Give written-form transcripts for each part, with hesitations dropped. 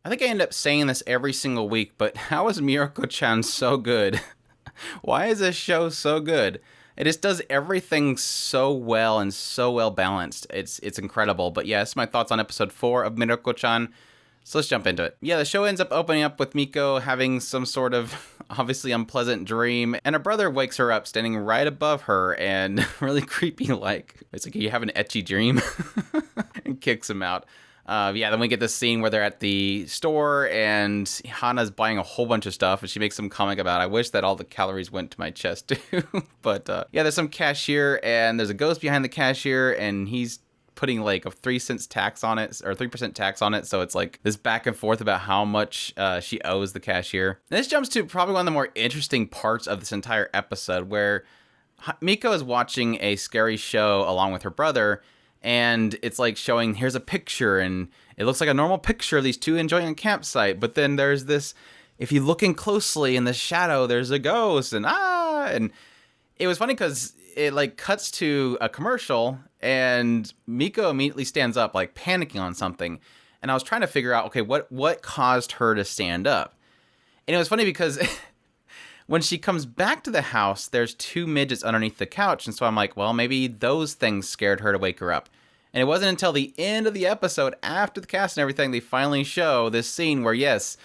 I think I end up saying this every single week, but how is Mieruko-chan so good? Why is this show so good? It just does everything so well and so well balanced. It's incredible. But yes, my thoughts on episode 4 of Mieruko-chan. So let's jump into it. Yeah, the show ends up opening up with Miko having some sort of obviously unpleasant dream, and her brother wakes her up standing right above her and really creepy like. It's like, you have an etchy dream and kicks him out. Yeah, then we get this scene where they're at the store and Hana's buying a whole bunch of stuff and she makes some comment about, I wish that all the calories went to my chest too. But yeah, there's some cashier and there's a ghost behind the cashier and he's putting like a 3 cents tax on it or 3% tax on it. So it's like this back and forth about how much she owes the cashier. And this jumps to probably one of the more interesting parts of this entire episode where Miko is watching a scary show along with her brother. And it's like showing, here's a picture, and it looks like a normal picture of these two enjoying a campsite. But then there's this, if you look in closely in the shadow, there's a ghost, and it was funny because it like cuts to a commercial, and Miko immediately stands up, like panicking on something. And I was trying to figure out, okay, what caused her to stand up? And it was funny because when she comes back to the house, there's 2 midgets underneath the couch. And so I'm like, well, maybe those things scared her to wake her up. And it wasn't until the end of the episode, after the cast and everything, they finally show this scene where, yes,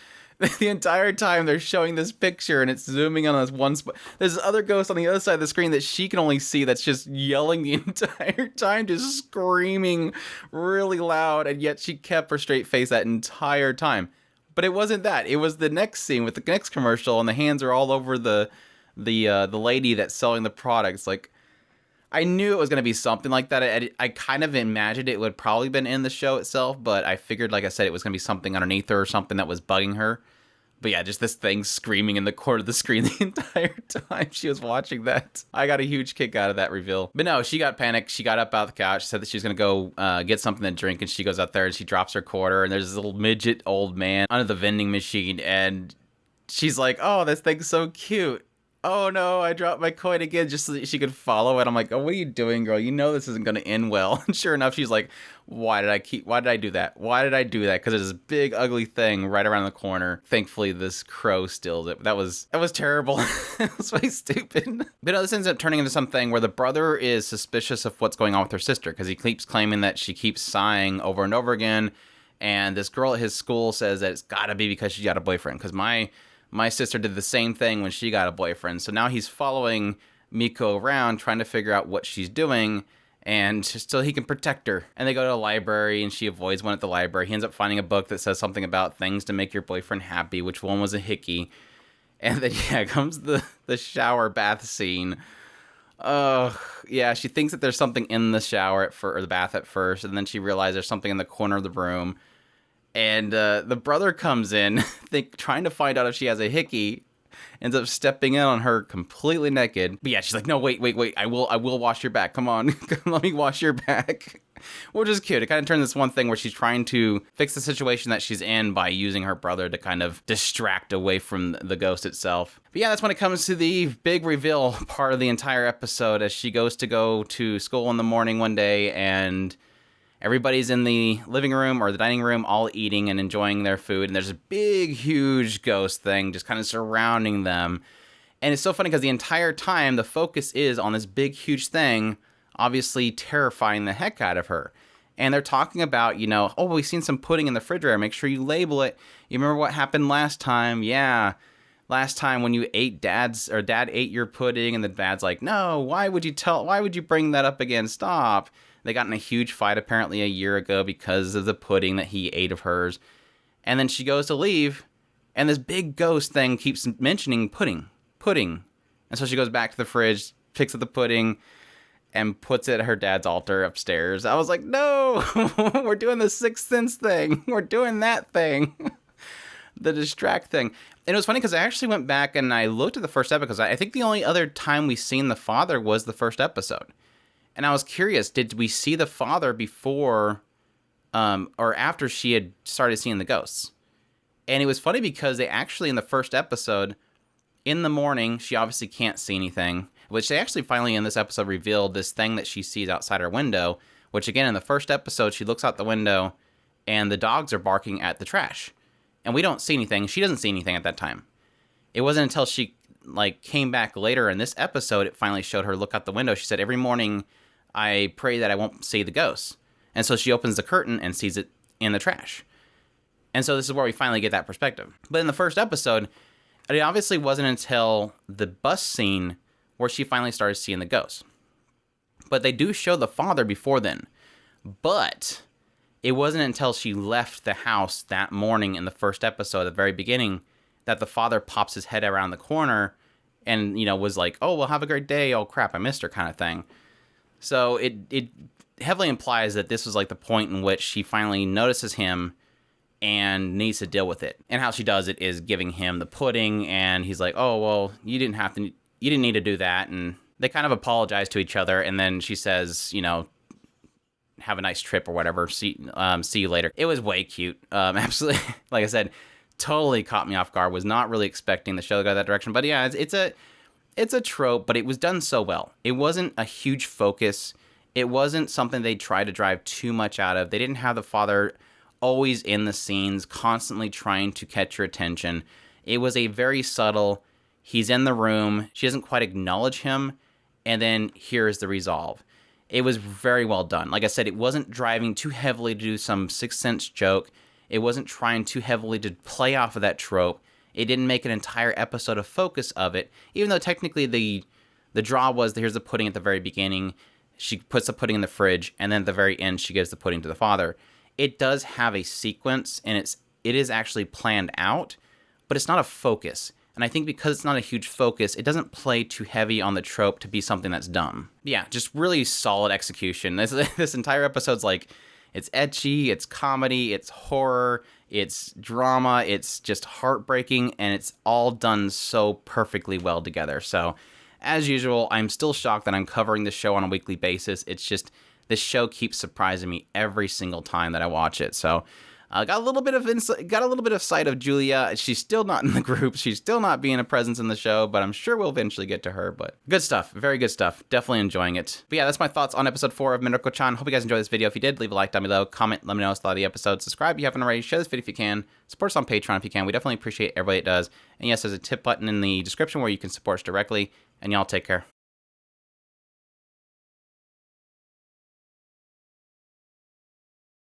the entire time they're showing this picture and it's zooming on this one spot. There's this other ghost on the other side of the screen that she can only see that's just yelling the entire time, just screaming really loud. And yet she kept her straight face that entire time. But it wasn't that. It was the next scene with the next commercial, and the hands are all over the lady that's selling the products. Like, I knew it was going to be something like that. I kind of imagined it would probably been in the show itself, but I figured, like I said, it was going to be something underneath her or something that was bugging her. But yeah, just this thing screaming in the corner of the screen the entire time she was watching that. I got a huge kick out of that reveal. But no, she got panicked. She got up out of the couch, said that she was going to go get something to drink, and she goes out there and she drops her quarter, and there's this little midget old man under the vending machine, and she's like, oh, this thing's so cute. Oh no, I dropped my coin again just so that she could follow it. I'm like, oh, what are you doing, girl? You know this isn't going to end well. And sure enough, she's like, why did I do that? Why did I do that? Because there's this big ugly thing right around the corner. Thankfully, this crow steals it. That was terrible. It was really stupid. But no, this ends up turning into something where the brother is suspicious of what's going on with her sister because he keeps claiming that she keeps sighing over and over again. And this girl at his school says that it's got to be because she got a boyfriend. Because my sister did the same thing when she got a boyfriend. So now he's following Miko around trying to figure out what she's doing and just so he can protect her. And they go to a library and she avoids one at the library. He ends up finding a book that says something about things to make your boyfriend happy, which one was a hickey. And then, yeah, comes the shower bath scene. Yeah, she thinks that there's something in the shower or the bath at first, and then she realizes there's something in the corner of the room. And the brother comes in, trying to find out if she has a hickey, ends up stepping in on her completely naked. But yeah, she's like, no, wait, I will wash your back. Come on, let me wash your back. Which is cute. It kind of turns this one thing where she's trying to fix the situation that she's in by using her brother to kind of distract away from the ghost itself. But yeah, that's when it comes to the big reveal part of the entire episode as she goes to school in the morning one day and everybody's in the living room or the dining room all eating and enjoying their food. And there's a big, huge ghost thing just kind of surrounding them. And it's so funny because the entire time the focus is on this big, huge thing, obviously terrifying the heck out of her. And they're talking about, oh, we've seen some pudding in the refrigerator. Make sure you label it. You remember what happened last time? Yeah. Last time when you ate dad ate your pudding and the dad's like, no, why would you bring that up again? Stop. They got in a huge fight apparently a year ago because of the pudding that he ate of hers. And then she goes to leave, and this big ghost thing keeps mentioning pudding. And so she goes back to the fridge, picks up the pudding, and puts it at her dad's altar upstairs. I was like, no, we're doing the Sixth Sense thing. We're doing that thing. The distract thing. And it was funny because I actually went back and I looked at the first episode because I think the only other time we seen the father was the first episode. And I was curious, did we see the father before or after she had started seeing the ghosts? And it was funny because they actually, in the first episode, in the morning, she obviously can't see anything, which they actually finally in this episode revealed this thing that she sees outside her window, which again, in the first episode, she looks out the window and the dogs are barking at the trash. and we don't see anything. She doesn't see anything at that time. It wasn't until she like came back later in this episode, it finally showed her look out the window. She said, every morning I pray that I won't see the ghost. And so she opens the curtain and sees it in the trash. And so this is where we finally get that perspective. But in the first episode, it obviously wasn't until the bus scene where she finally started seeing the ghost. But they do show the father before then. But it wasn't until she left the house that morning in the first episode, at the very beginning, that the father pops his head around the corner and, was like, oh, well, have a great day. Oh, crap, I missed her kind of thing. So it heavily implies that this was like the point in which she finally notices him and needs to deal with it. And how she does it is giving him the pudding, and he's like, oh, well, you didn't need to do that. And they kind of apologize to each other, and then she says, have a nice trip or whatever. See you later. It was way cute. Absolutely, like I said, totally caught me off guard. Was not really expecting the show to go that direction. But yeah, it's a trope, but it was done so well. It wasn't a huge focus. It wasn't something they tried to drive too much out of. They didn't have the father always in the scenes, constantly trying to catch your attention. It was a very subtle, he's in the room, she doesn't quite acknowledge him, and then here's the resolve. It was very well done. Like I said, it wasn't driving too heavily to do some Sixth Sense joke. It wasn't trying too heavily to play off of that trope. It didn't make an entire episode a focus of it, even though technically the draw was, here's the pudding at the very beginning, she puts the pudding in the fridge, and then at the very end she gives the pudding to the father. It does have a sequence, and it is actually planned out, but it's not a focus. And I think because it's not a huge focus, it doesn't play too heavy on the trope to be something that's dumb. Yeah, just really solid execution. This entire episode's like, it's ecchi, it's comedy, it's horror, it's drama, it's just heartbreaking, and it's all done so perfectly well together. So, as usual, I'm still shocked that I'm covering this show on a weekly basis. It's just, this show keeps surprising me every single time that I watch it. So, got a little bit of sight of Julia. She's still not in the group. She's still not being a presence in the show, but I'm sure we'll eventually get to her. But good stuff. Very good stuff. Definitely enjoying it. But yeah, that's my thoughts on episode 4 of Mieruko-chan. Hope you guys enjoyed this video. If you did, leave a like down below. Comment, let me know what you thought of the episode. Subscribe if you haven't already. Share this video if you can. Support us on Patreon if you can. We definitely appreciate everybody that does. And yes, there's a tip button in the description where you can support us directly. And y'all take care.